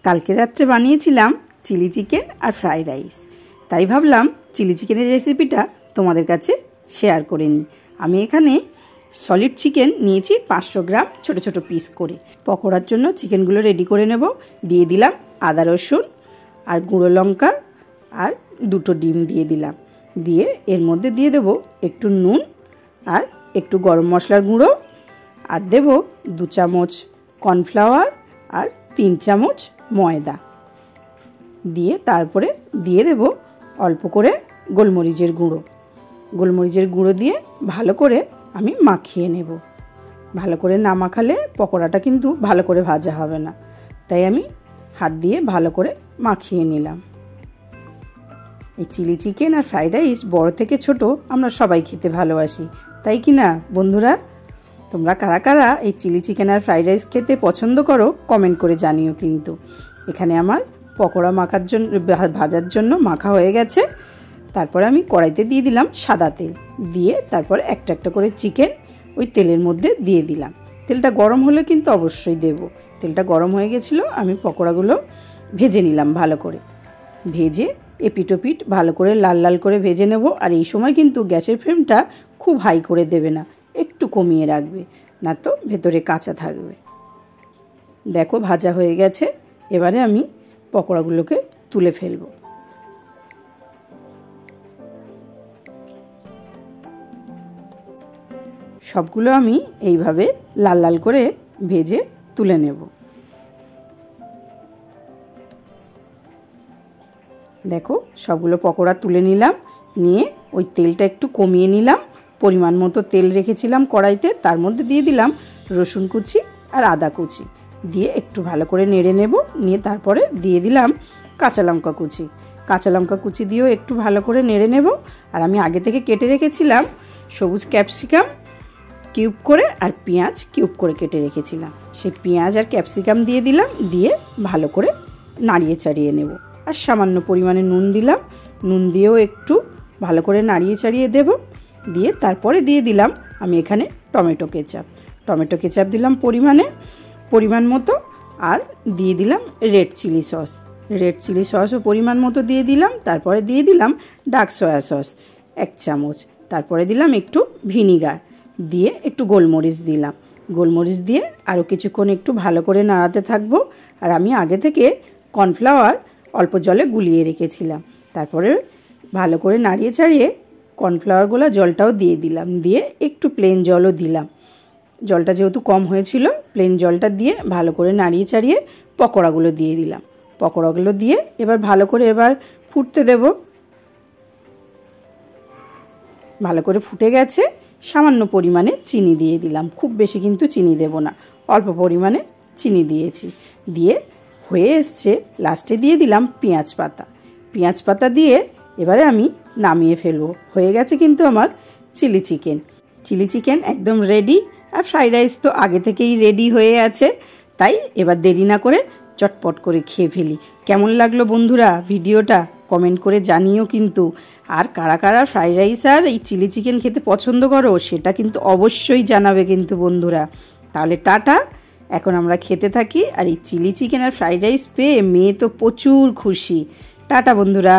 কালকে রাত্রে বানিয়েছিলাম চিলি চিকেন আর ফ্রাইড রাইস, তাই ভাবলাম চিলি চিকেনের রেসিপিটা তোমাদের কাছে শেয়ার করে নিই। আমি এখানে সলিড চিকেন নিয়েছি 500 গ্রাম ছোট ছোট পিস করে। পকোড়ার জন্য চিকেনগুলো রেডি করে নেব। দিয়ে দিলাম আদা রসুন আর গুঁড়ো লঙ্কা আর 2টো ডিম দিয়ে দিলাম। দিয়ে এর মধ্যে দিয়ে দেব একটু নুন আর একটু গরম মশলার গুঁড়ো, আর দেব 2 চামচ কর্নফ্লাওয়ার আর 3 চামচ ময়দা। দিয়ে তারপরে দিয়ে দেব অল্প করে গোলমরিচের গুঁড়ো। গোলমরিচের গুঁড়ো দিয়ে ভালো করে আমি মাখিয়ে নেব। ভালো করে না মাখালে পকোড়াটা কিন্তু ভালো করে ভাজা হবে না, তাই আমি হাত দিয়ে ভালো করে মাখিয়ে নিলাম। এই চিলি চিকেন আর ফ্রাইড রাইস বড় থেকে ছোট আমরা সবাই খেতে ভালোবাসি, তাই কি না বন্ধুরা? তোমরা কারা কারা এই চিলি চিকেন আর ফ্রাইড রাইস খেতে পছন্দ করো কমেন্ট করে জানিও। কিন্তু এখানে আমার পকোড়া মাখার জন্য ভাজার জন্য মাখা হয়ে গেছে। তারপরে আমি কড়াইতে দিয়ে দিলাম সাদা তেল, দিয়ে তারপরে একটা একটা করে চিকেন ওই তেলের মধ্যে দিয়ে দিলাম। তেলটা গরম হলে কিন্তু অবশ্যই দেব। তেলটা গরম হয়ে গেছিলো, আমি পকোড়াগুলো ভেজে নিলাম ভালো করে। ভেজে এপিটোপিট ভালো করে লাল লাল করে ভেজে নেব। আর এই সময় কিন্তু গ্যাসের ফ্লেমটা খুব হাই করে দেবে না, একটু কমিয়ে রাখবে, না তো ভেতরে কাঁচা থাকবে। দেখো ভাজা হয়ে গেছে। এবারে আমি পকোড়াগুলোকে তুলে ফেলবো। সবগুলো আমি এইভাবে লাল লাল করে ভেজে তুলে নেব। দেখো সবগুলো পকোড়া তুলে নিলাম, নিয়ে ওই তেলটা একটু কমিয়ে নিলাম। পরিমাণ মতো তেল রেখেছিলাম কড়াইতে, তার মধ্যে দিয়ে দিলাম রসুন কুচি আর আদা কুচি, দিয়ে একটু ভালো করে নেড়ে নেব। নিয়ে তারপরে দিয়ে দিলাম কাঁচা লঙ্কা কুচি। কাঁচা লঙ্কা কুচি দিয়েও একটু ভালো করে নেড়ে নেব। আর আমি আগে থেকে কেটে রেখেছিলাম সবুজ ক্যাপসিকাম কিউব করে আর পেঁয়াজ কিউব করে কেটে রেখেছিলাম, সেই পেঁয়াজ আর ক্যাপসিকাম দিয়ে দিলাম। দিয়ে ভালো করে নাড়িয়ে চাড়িয়ে নেব। আর সামান্য পরিমাণে নুন দিলাম, নুন দিয়েও একটু ভালো করে নাড়িয়ে চাড়িয়ে দেব। দিয়ে তারপরে দিয়ে দিলাম আমি এখানে টমেটো কেচাপ দিলাম পরিমাণ মতো। আর দিয়ে দিলাম রেড চিলি সসও পরিমাণ মতো দিয়ে দিলাম। তারপরে দিয়ে দিলাম ডার্ক সয়া সস 1 চামচ। তারপরে দিলাম একটু ভিনিগার, দিয়ে একটু গোলমরিচ দিলাম। গোলমরিচ দিয়ে আরও কিছুক্ষণ একটু ভালো করে নাড়াতে থাকবো। আর আমি আগে থেকে কর্নফ্লাওয়ার অল্প জলে গুলিয়ে রেখেছিলাম। তারপরে ভালো করে নাড়িয়ে ছাড়িয়ে কর্নফ্লাওয়ারগুলো জলটাও দিয়ে দিলাম। দিয়ে একটু প্লেন জলও দিলাম। জলটা যেহেতু কম হয়েছিল, প্লেন জলটা দিয়ে ভালো করে নাড়িয়ে চাড়িয়ে পকোড়াগুলো দিয়ে দিলাম। পকোড়াগুলো দিয়ে এবার ভালো করে ফুটতে দেব। ভালো করে ফুটে গেছে। সামান্য পরিমাণে চিনি দিয়ে দিলাম, খুব বেশি কিন্তু চিনি দেব না, অল্প পরিমাণে চিনি দিয়েছি। দিয়ে হয়ে এসছে, লাস্টে দিয়ে দিলাম পেঁয়াজ পাতা দিয়ে এবারে আমি নামিয়ে ফেলবো। হয়ে গেছে কিন্তু আমার চিলি চিকেন একদম রেডি। আর ফ্রাইড রাইস তো আগে থেকেই রেডি হয়ে আছে, তাই এবার দেরি না করে চটপট করে খেয়ে ফেলি। কেমন লাগলো বন্ধুরা ভিডিওটা কমেন্ট করে জানিও কিন্তু। আর কারা কারা ফ্রাইড রাইস আর এই চিলি চিকেন খেতে পছন্দ করো সেটা কিন্তু অবশ্যই জানাবে কিন্তু বন্ধুরা। তাহলে টাটা, এখন আমরা খেতে থাকি। আর এই চিলি চিকেন আর ফ্রাইড রাইস পেয়ে মেয়ে তো প্রচুর খুশি। টাটা বন্ধুরা।